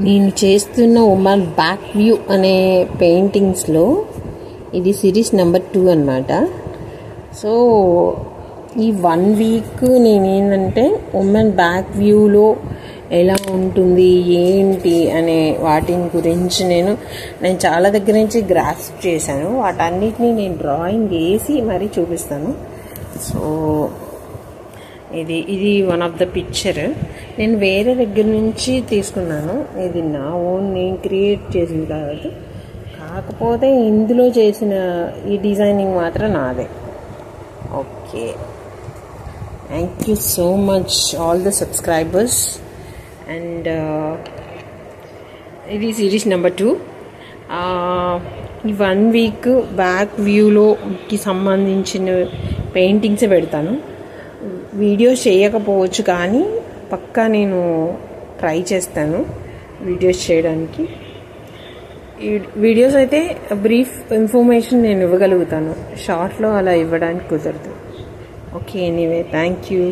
నేను చేస్తున్న women back view అనే పెయింటింగ్స్లో ఇది సిరీస్ నెంబర్ 2 అన్నమాట. సో ఈ 1 వీక్ నేనేంటంటే ఉమెన్ బ్యాక్ వ్యూలో ఎలా ఉంటుంది ఏంటి అనే వాటిని గురించి నేను చాలా దగ్గర నుంచి గ్రాస్ప్ చేశాను. వాటన్నిటిని నేను డ్రాయింగ్ వేసి మరీ చూపిస్తాను. సో ఇది వన్ ఆఫ్ ద పిక్చర్ నేను వేరే దగ్గర నుంచి తీసుకున్నాను. ఇది నా ఓన్ నేను క్రియేట్ చేసింది కాబట్టి, కాకపోతే ఇందులో చేసిన ఈ డిజైనింగ్ మాత్రం నాదే. Okay, thank you so much all the subscribers. And ఇది సిరీస్ నెంబర్ 2. ఈ 1 వీక్ బ్యాక్ వ్యూలోకి సంబంధించిన పెయింటింగ్సే పెడతాను. వీడియోస్ చేయకపోవచ్చు కానీ పక్కా నేను ట్రై చేస్తాను వీడియోస్ చేయడానికి. ఈ వీడియోస్ అయితే బ్రీఫ్ ఇన్ఫర్మేషన్ నేను ఇవ్వగలుగుతాను, షార్ట్లో అలా ఇవ్వడానికి కుదరదు. Okay, anyway thank you.